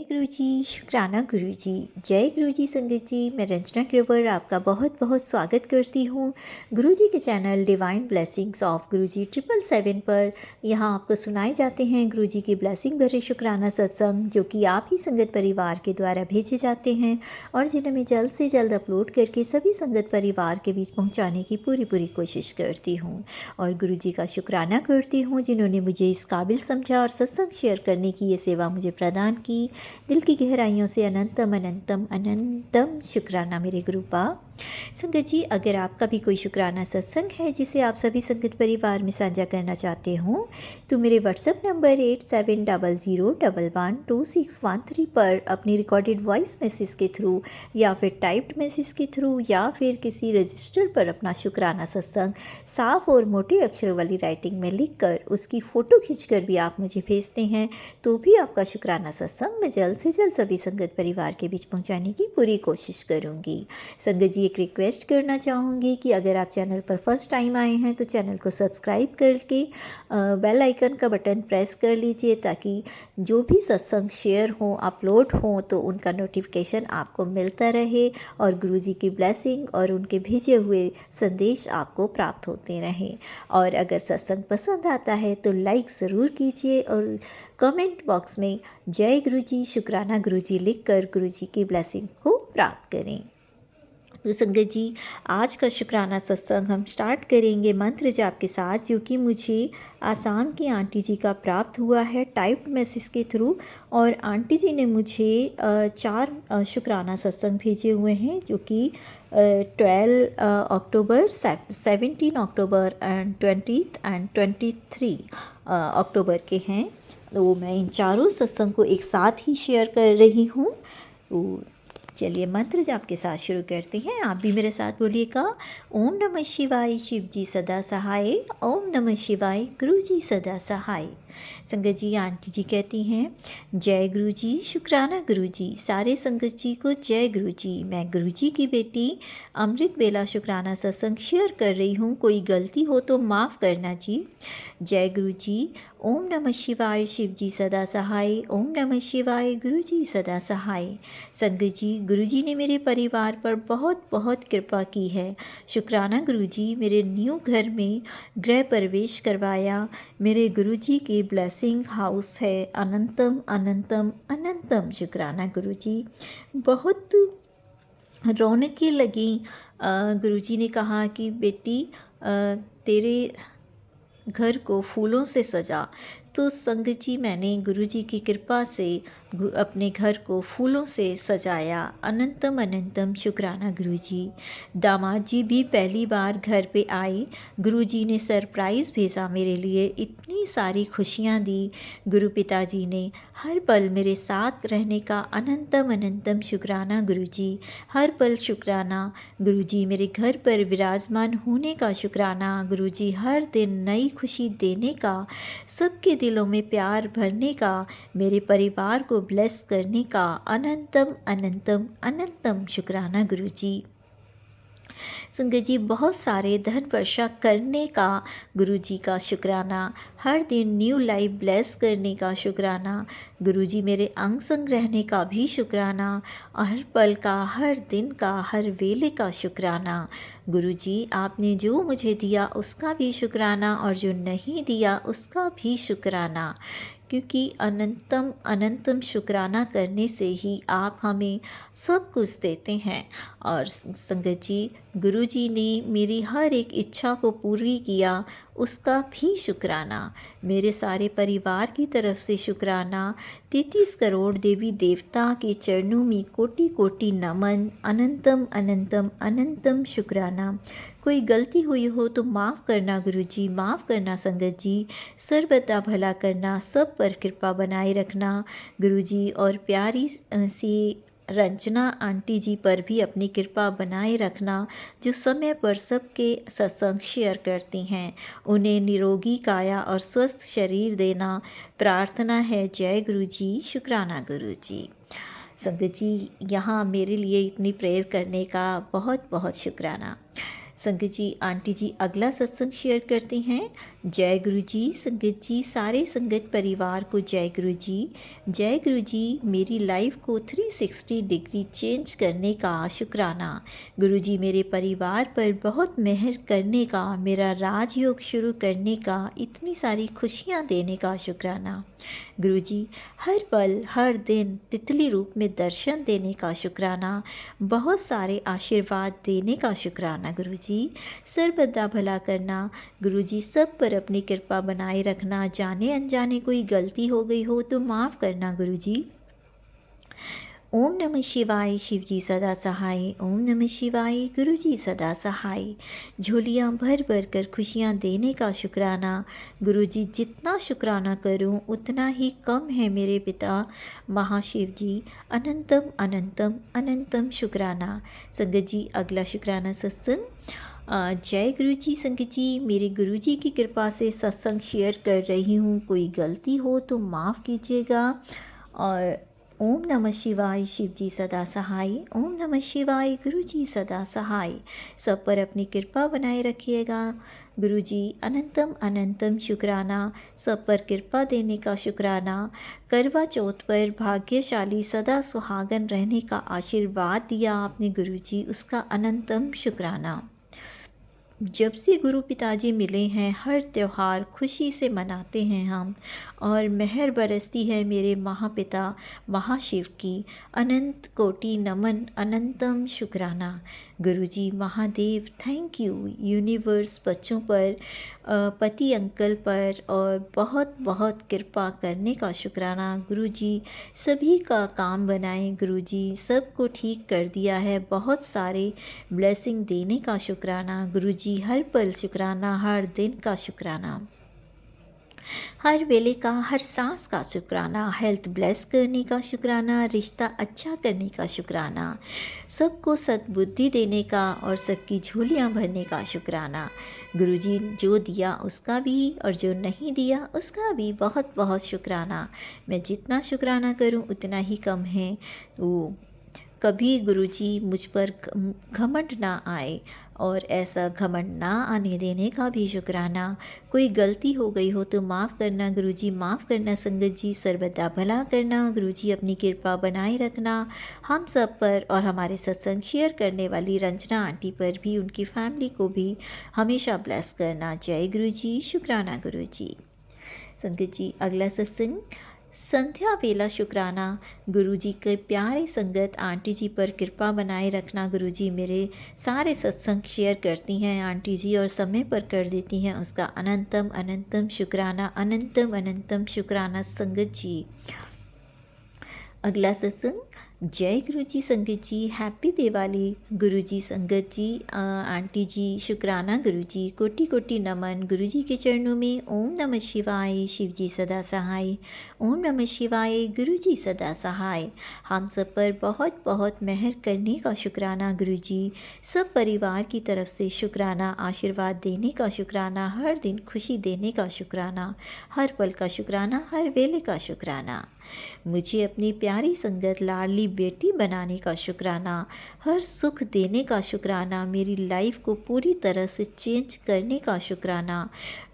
गुरु जी, शुक्राना गुरु जी। जय गुरु जी संगत जी, मैं रंजना ग्रोवर आपका बहुत बहुत स्वागत करती हूँ गुरु जी के चैनल डिवाइन ब्लेसिंग्स ऑफ गुरु जी 777 पर। यहाँ आपको सुनाए जाते हैं गुरु जी की ब्लेसिंग भरे शुक्राना सत्संग, जो कि आप ही संगत परिवार के द्वारा भेजे जाते हैं और जिन्हें मैं जल्द से जल्द अपलोड करके सभी संगत परिवार के बीच पहुँचाने की पूरी कोशिश करती हूँ। और गुरु जी का शुक्राना करती हूँ जिन्होंने मुझे इस काबिल समझा और सत्संग शेयर करने की ये सेवा मुझे प्रदान की। दिल की गहराइयों से अनंतम अनंतम अनंतम शुक्राना मेरे गुरुपा। संगत जी, अगर आपका भी कोई शुक्राना सत्संग है जिसे आप सभी संगत परिवार में साझा करना चाहते हो, तो मेरे व्हाट्सएप नंबर 8700112613 पर अपनी रिकॉर्डेड वॉइस मैसेज के थ्रू या फिर टाइप्ड मैसेज के थ्रू या फिर किसी रजिस्टर पर अपना शुक्राना सत्संग साफ और मोटे अक्षरों वाली राइटिंग में लिखकर उसकी फ़ोटो खींचकर भी आप मुझे भेजते हैं, तो भी आपका शुक्राना सत्संग मैं जल्द से जल्द सभी संगत परिवार के बीच पहुंचाने की पूरी कोशिश करूंगी। संगत जी, एक रिक्वेस्ट करना चाहूँगी कि अगर आप चैनल पर फर्स्ट टाइम आए हैं तो चैनल को सब्सक्राइब करके बेल आइकन का बटन प्रेस कर लीजिए, ताकि जो भी सत्संग शेयर हो अपलोड हो तो उनका नोटिफिकेशन आपको मिलता रहे और गुरु जी की ब्लेसिंग और उनके भेजे हुए संदेश आपको प्राप्त होते रहें। और अगर सत्संग पसंद आता है तो लाइक ज़रूर कीजिए और कमेंट बॉक्स में जय गुरु जी, शुक्राना गुरु जी लिखकर गुरु जी की ब्लेसिंग को प्राप्त करें। तो संगत जी, आज का शुक्राना सत्संग हम स्टार्ट करेंगे मंत्र जाप के साथ, जो कि मुझे आसाम की आंटी जी का प्राप्त हुआ है टाइप्ड मैसेज के थ्रू। और आंटी जी ने मुझे 4 शुक्राना सत्संग भेजे हुए हैं, जो कि 12 अक्टूबर, 17 अक्टूबर एंड 20 एंड 23 अक्टूबर के हैं। तो मैं इन चारों सत्संग को एक साथ ही शेयर कर रही हूँ। तो चलिए मंत्र जाप के साथ शुरू करते हैं। आप भी मेरे साथ बोलिएगा। ओम नमः शिवाय, शिव जी सदा सहाय। ओम नमः शिवाय, गुरु जी सदा सहाय। संगत जी, आंटी जी कहती हैं जय गुरु जी, शुक्राना गुरु जी। सारे संगत जी को जय गुरु जी। मैं गुरु जी की बेटी अमृत बेला शुक्राना सत्संग शेयर कर रही हूँ। कोई गलती हो तो माफ़ करना जी। जय गुरु जी। ओम नमः शिवाय, शिव जी सदा सहाय। ओम नमः शिवाय, गुरु जी सदा सहाय। संगत जी, गुरु जी ने मेरे परिवार पर बहुत बहुत कृपा की है। शुक्राना गुरु जी, मेरे न्यू घर में गृह प्रवेश करवाया। मेरे गुरु जी की ब्लेसिंग हाउस है। अनंतम अनंतम अनंतम शुक्राना गुरु जी। बहुत रौनकें लगी। गुरु जी ने कहा कि बेटी, तेरे घर को फूलों से सजा। तो संगत जी, मैंने गुरु जी की कृपा से अपने घर को फूलों से सजाया। अनंतम अनंतम शुक्राना गुरु जी। दामाद जी भी पहली बार घर पे आए। गुरु जी ने सरप्राइज़ भेजा मेरे लिए, इतनी सारी खुशियाँ दी। गुरु पिताजी ने हर पल मेरे साथ रहने का अनंतम अनंतम शुक्राना गुरु जी। हर पल शुक्राना गुरु जी। मेरे घर पर विराजमान होने का शुक्राना गुरु जी। हर दिन नई खुशी देने का, सबके दिलों में प्यार भरने का, मेरे परिवार को ब्लेस करने का अनंतम अनंतम अनंतम शुक्राना गुरु जी। संगत जी, बहुत सारे धन वर्षा करने का गुरु जी का शुक्राना। हर दिन न्यू लाइफ ब्लेस करने का शुक्राना गुरु जी। मेरे अंग संग रहने का भी शुक्राना। हर पल का, हर दिन का, हर वेले का शुक्राना गुरु जी। आपने जो मुझे दिया उसका भी शुक्राना और जो नहीं दिया उसका भी शुक्राना, क्योंकि अनंतम अनंतम शुक्राना करने से ही आप हमें सब कुछ देते हैं। और संगत जी, गुरु जी ने मेरी हर एक इच्छा को पूरी किया, उसका भी शुक्राना। मेरे सारे परिवार की तरफ से शुक्राना। 33 करोड़ देवी देवता के चरणों में कोटि कोटि नमन। अनंतम अनंतम अनंतम शुक्राना। कोई गलती हुई हो तो माफ़ करना गुरु जी, माफ़ करना संगत जी। सर्वदा भला करना, सब पर कृपा बनाए रखना गुरु जी। और प्यारी सी रंजना आंटी जी पर भी अपनी कृपा बनाए रखना, जो समय पर सबके सत्संग शेयर करती हैं। उन्हें निरोगी काया और स्वस्थ शरीर देना प्रार्थना है। जय गुरु जी, शुक्राना गुरु जी। संगत जी, यहाँ मेरे लिए इतनी प्रेयर करने का बहुत बहुत शुक्राना। संगत जी, आंटी जी अगला सत्संग शेयर करती हैं। जय गुरु जी। संगत जी, सारे संगत परिवार को जय गुरु जी। जय गुरु जी। मेरी लाइफ को 360 डिग्री चेंज करने का शुक्राना। गुरु जी, मेरे परिवार पर बहुत मेहर करने का, मेरा राजयोग शुरू करने का, इतनी सारी खुशियाँ देने का शुक्राना। गुरु जी, हर पल हर दिन तितली रूप में दर्शन देने का शुक्राना, बहुत सारे आशीर्वाद देने का शुक्राना। गुरु जी, सर्वदा भला करना। गुरु जी, सब पर अपनी कृपा बनाए रखना। जाने अनजाने कोई गलती हो गई हो तो माफ़ करना गुरु जी। ओम नमः शिवाय। शिव जी सदा सहाय। ओम नमः शिवाय। गुरु जी सदा सहाय। झोलियाँ भर भर कर खुशियाँ देने का शुक्राना। गुरु जी, जितना शुक्राना करूं उतना ही कम है मेरे पिता महाशिव जी। अनंतम अनंतम अनंतम शुक्राना। संगत जी, अगला शुक्राना सत्संग। जय गुरु जी। संगत जी, मेरे गुरु जी की कृपा से सत्संग शेयर कर रही हूँ, कोई गलती हो तो माफ़ कीजिएगा। और ओम नमः शिवाय। शिव जी सदा सहाय। ओम नमः शिवाय। गुरु जी सदा सहाय। सब पर अपनी कृपा बनाए रखिएगा गुरु जी। अनंतम अनंतम शुक्राना। सब पर कृपा देने का शुक्राना। करवा चौथ पर भाग्यशाली सदा सुहागन रहने का आशीर्वाद दिया आपने गुरु जी, उसका अनंतम शुक्राना। जब से गुरु पिताजी मिले हैं, हर त्यौहार खुशी से मनाते हैं हम, और मेहर बरसती है मेरे महापिता महाशिव की। अनंत कोटि नमन, अनंतम शुक्राना। गुरुजी महादेव, थैंक यू। यूनिवर्स बच्चों पर, पति अंकल पर और बहुत बहुत कृपा करने का शुक्राना। गुरुजी सभी का काम बनाए। गुरुजी सबको ठीक कर दिया है, बहुत सारे ब्लेसिंग देने का शुक्राना। गुरुजी हर पल शुक्राना, हर दिन का शुक्राना, हर वेले का, हर सांस का शुक्राना। हेल्थ ब्लेस करने का शुक्राना, रिश्ता अच्छा करने का शुक्राना, सबको सद्बुद्धि देने का और सबकी झोलियाँ भरने का शुक्राना। गुरुजी जो दिया उसका भी और जो नहीं दिया उसका भी बहुत बहुत शुक्राना। मैं जितना शुक्राना करूं उतना ही कम है। वो कभी गुरुजी मुझ पर घमंड ना आए, और ऐसा घमंड ना आने देने का भी शुक्राना। कोई गलती हो गई हो तो माफ़ करना गुरुजी, माफ़ करना। संगत जी सर्वदा भला करना। गुरुजी अपनी कृपा बनाए रखना हम सब पर, और हमारे सत्संग शेयर करने वाली रंजना आंटी पर भी, उनकी फैमिली को भी हमेशा ब्लेस करना। जय गुरुजी। शुक्राना गुरुजी। संगत जी अगला सत्संग, संध्या वेला शुक्राना। गुरुजी के प्यारे संगत आंटी जी पर कृपा बनाए रखना। गुरुजी मेरे सारे सत्संग शेयर करती हैं आंटी जी और समय पर कर देती हैं, उसका अनंतम अनंतम शुक्राना, अनंतम अनंतम शुक्राना। संगत जी अगला सत्संग, जय गुरु जी। संगत जी हैप्पी दिवाली। गुरु जी संगत जी, आंटी जी शुक्राना। गुरु जी कोटि कोटि नमन। गुरु जी के चरणों में ओम नमः शिवाय। शिव जी सदा सहाय। ओम नमः शिवाय। गुरु जी सदा सहाय। हम सब पर बहुत बहुत मेहर करने का शुक्राना गुरु जी। सब परिवार की तरफ से शुक्राना, आशीर्वाद देने का शुक्राना, हर दिन खुशी देने का शुक्राना, हर पल का शुक्राना, हर वेले का शुक्राना। मुझे अपनी प्यारी संगत लाडली बेटी बनाने का शुक्राना, हर सुख देने का शुक्राना, मेरी लाइफ को पूरी तरह से चेंज करने का शुक्राना।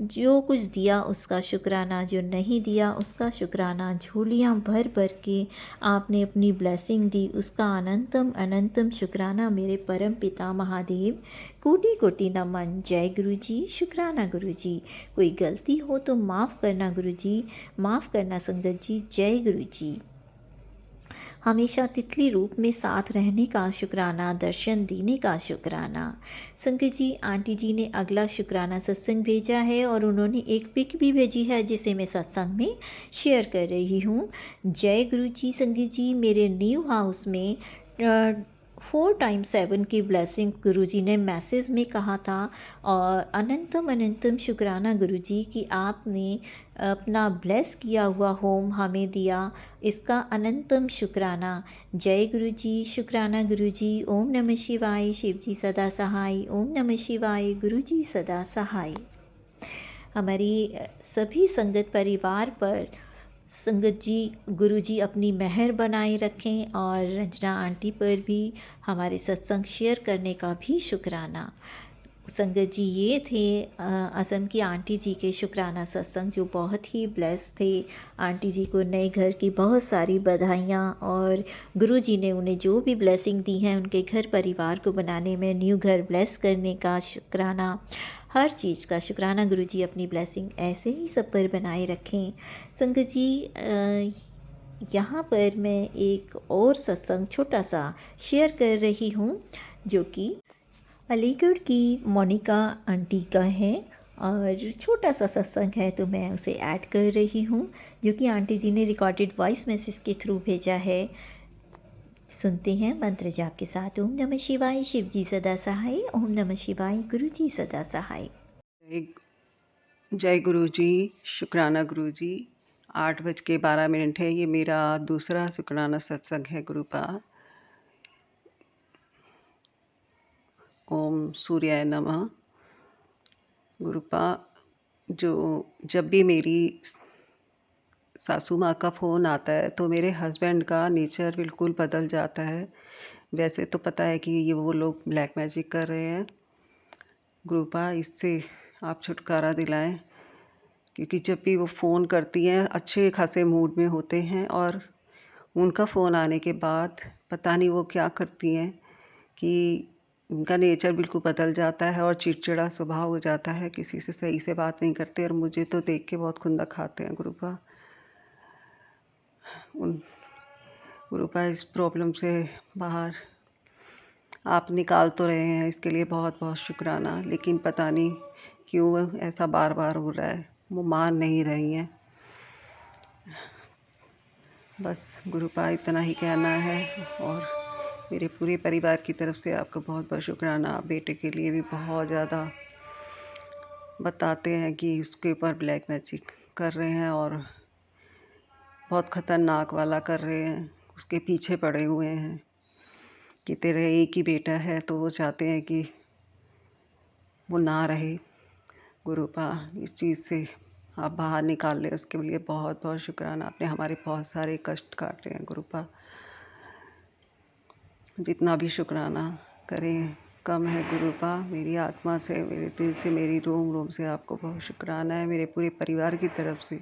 जो कुछ दिया उसका शुक्राना, जो नहीं दिया उसका शुक्राना। झोलियाँ भर भर के आपने अपनी ब्लेसिंग दी, उसका अनंतम अनंतम शुक्राना मेरे परम पिता महादेव। कोटि कोटि नमन। जय गुरु जी। शुक्राना गुरु जी। कोई गलती हो तो माफ़ करना गुरु जी, माफ़ करना संगत जी। जय गुरु जी। हमेशा तितली रूप में साथ रहने का शुक्राना, दर्शन देने का शुक्राना। संगत जी आंटी जी ने अगला शुक्राना सत्संग भेजा है और उन्होंने एक पिक भी भेजी है जिसे मैं सत्संग में शेयर कर रही हूँ। जय गुरु जी। संगत जी मेरे न्यू हाउस में 4x7 की ब्लेसिंग गुरुजी ने मैसेज में कहा था, और अनंतम अनंतम शुक्राना गुरुजी कि आपने अपना ब्लेस किया हुआ होम हमें दिया, इसका अनंतम शुक्राना। जय गुरुजी। शुक्राना गुरुजी। ओम नमः शिवाय। शिव जी सदा सहाय। ओम नमः शिवाय। गुरुजी सदा सहाय। हमारी सभी संगत परिवार पर संगत जी गुरु जी अपनी मेहर बनाए रखें, और रंजना आंटी पर भी हमारे सत्संग शेयर करने का भी शुक्राना। संगत जी, ये थे असम की आंटी जी के शुक्राना सत्संग, जो बहुत ही ब्लेस थे। आंटी जी को नए घर की बहुत सारी बधाइयाँ, और गुरु जी ने उन्हें जो भी ब्लेसिंग दी है उनके घर परिवार को बनाने में, न्यू घर ब्लेस करने का शुक्राना, हर चीज़ का शुक्राना। गुरु जी अपनी ब्लेसिंग ऐसे ही सब पर बनाए रखें। संगत जी, यहाँ पर मैं एक और सत्संग छोटा सा शेयर कर रही हूँ, जो कि अलीगढ़ की मोनिका आंटी का है, और छोटा सा सत्संग है तो मैं उसे ऐड कर रही हूँ, जो कि आंटी जी ने रिकॉर्डेड वॉइस मैसेज के थ्रू भेजा है। सुनते हैं मंत्र जाप के साथ। ओम नमः शिवाय, शिव जी सदा सहाय। ओम नमः शिवाय, गुरु जी सदा सहाय। जय गुरु जी। शुक्राना गुरु जी। 8:12 है। ये मेरा दूसरा शुक्राना सत्संग है गुरुपा। ओम सूर्याय नमः। गुरुपा, जब भी मेरी सासू माँ का फ़ोन आता है तो मेरे हस्बैंड का नेचर बिल्कुल बदल जाता है। वैसे तो पता है कि ये वो लोग ब्लैक मैजिक कर रहे हैं। गुरुपा, इससे आप छुटकारा दिलाएं, क्योंकि जब भी वो फ़ोन करती हैं अच्छे खासे मूड में होते हैं, और उनका फ़ोन आने के बाद पता नहीं वो क्या करती हैं कि उनका नेचर बिल्कुल बदल जाता है और चिड़चिड़ा स्वभाव हो जाता है, किसी से सही से बात नहीं करते, और मुझे तो देख के बहुत खुंदक खाते हैं गुरुपा। गुरुपा, इस प्रॉब्लम से बाहर आप निकाल तो रहे हैं, इसके लिए बहुत बहुत शुक्राना। लेकिन पता नहीं क्यों ऐसा बार बार हो रहा है, वो मान नहीं रही हैं। बस गुरुपा, इतना ही कहना है। और मेरे पूरे परिवार की तरफ से आपका बहुत बहुत शुक्राना। आप बेटे के लिए भी बहुत ज़्यादा बताते हैं कि उसके ऊपर ब्लैक मैजिक कर रहे हैं, और बहुत ख़तरनाक वाला कर रहे हैं, उसके पीछे पड़े हुए हैं कि तेरा एक ही बेटा है, तो वो चाहते हैं कि वो ना रहे। गुरुपा, इस चीज़ से आप बाहर निकाल लें, उसके लिए बहुत बहुत शुक्राना। आपने हमारे बहुत सारे कष्ट काटे हैं गुरुपा। जितना भी शुक्राना करें कम है गुरुपा। मेरी आत्मा से, मेरे दिल से, मेरी रोम रोम से आपको बहुत शुक्राना है। मेरे पूरे परिवार की तरफ से,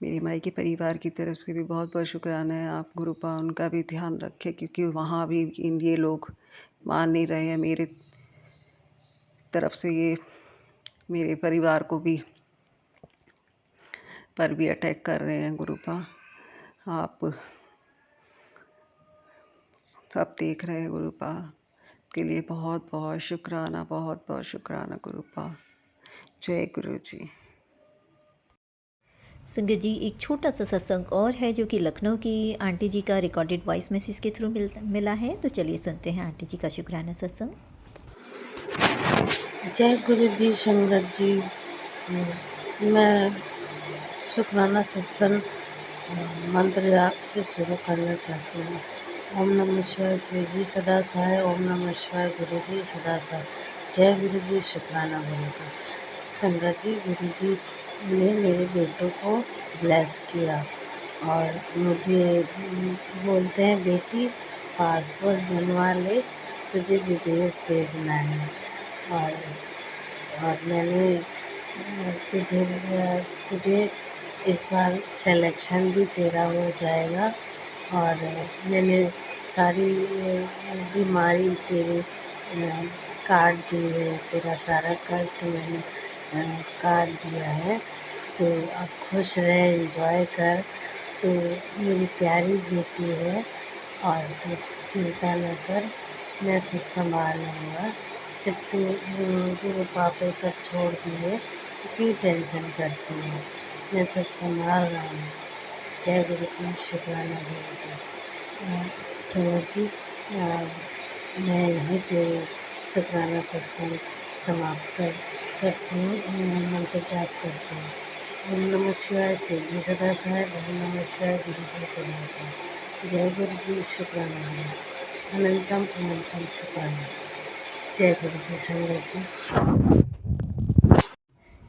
मेरी माई के परिवार की तरफ से भी बहुत बहुत शुक्राना है। आप गुरुपा उनका भी ध्यान रखें, क्योंकि वहाँ भी ये लोग मान नहीं रहे हैं। मेरे तरफ से ये मेरे परिवार को भी पर भी अटैक कर रहे हैं गुरुपा। आप सब देख रहे हैं गुरुपा, के लिए बहुत बहुत शुक्राना, बहुत बहुत शुक्राना गुरुपा। जय गुरु जी। संगत जी, एक छोटा सा सत्संग और है, जो कि लखनऊ की आंटी जी का रिकॉर्डेड वॉइस मैसेज के थ्रू मिला है। तो चलिए सुनते हैं आंटी जी का शुक्राना सत्संग। जय गुरु जी। संगत जी, मैं शुक्राना सत्संग मंत्र जाप से शुरू करना चाहती हूँ। ओम नमः शिवाय, शिव जी सदा सहाय। ओम नमः शिवाय, गुरु जी सदा सहाय। जय गुरु जी। शुक्राना गुरु जी। संगत जी, गुरु जी ने मेरे बेटों को ब्लेस किया, और मुझे बोलते हैं, बेटी पासपोर्ट बनवा ले, तुझे विदेश भेजना है। और मैंने तुझे इस बार सिलेक्शन भी तेरा हो जाएगा, और मैंने सारी बीमारी तेरी काट दी है, तेरा सारा कष्ट मैंने काट दिया है। तो अब खुश रह, एंजॉय कर। तो मेरी प्यारी बेटी है, और तू चिंता न कर, मैं सब संभाल लूँगा। जब तू गुरु पापे सब छोड़ दिए तो क्यों टेंशन करती है, मैं सब संभाल रहा हूँ। जय गुरु जी। शुक्राना गुरु जी। संगत जी, मैं यहीं पे शुक्राना सत्संग समाप्त करती हूँ। मैं मंत्र जाप करती हूँ। ओम नमः शिवाय, शिव जी सदा सहाय। ओम नमः शिवाय, गुरु जी सदा सहाय। जय गुरु जी। शुक्राना गुरु जी। अनंतम अनंतम शुक्राना। जय गुरु जी। संगत जी,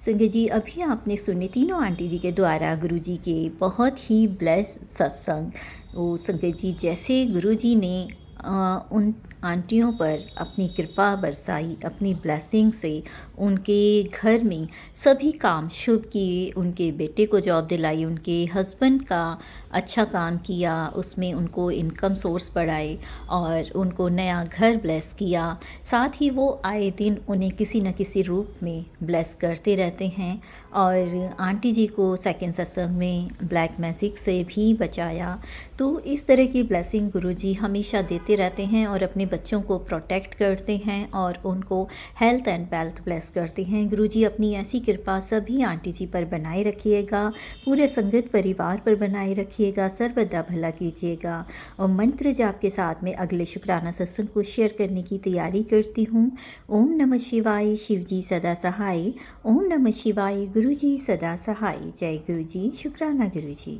संगत जी, अभी आपने सुने तीनों आंटी जी के द्वारा गुरु जी के बहुत ही ब्लेस सत्संग। वो संगत जी, जैसे गुरु जी ने उन आंटियों पर अपनी कृपा बरसाई, अपनी ब्लेसिंग से उनके घर में सभी काम शुभ किए, उनके बेटे को जॉब दिलाई, उनके हस्बैंड का अच्छा काम किया, उसमें उनको इनकम सोर्स बढ़ाए और उनको नया घर ब्लेस किया। साथ ही वो आए दिन उन्हें किसी न किसी रूप में ब्लेस करते रहते हैं। और आंटी जी को सेकंड सत्संग में ब्लैक मैजिक से भी बचाया। तो इस तरह की ब्लेसिंग गुरुजी हमेशा देते रहते हैं और अपने बच्चों को प्रोटेक्ट करते हैं और उनको हेल्थ एंड वेल्थ ब्लेस करते हैं। गुरुजी अपनी ऐसी कृपा सभी आंटी जी पर बनाए रखिएगा, पूरे संगत परिवार पर बनाए रखिएगा, सर्वदा भला कीजिएगा। और मंत्र जाप के साथ में अगले शुक्राना सत्संग को शेयर करने की तैयारी करती हूँ। ओम नमः शिवाय, शिव जी सदा सहाय। ओम नमः शिवाय, गुरु जी सदा सहाय। जय गुरु जी, शुक्राना गुरु जी।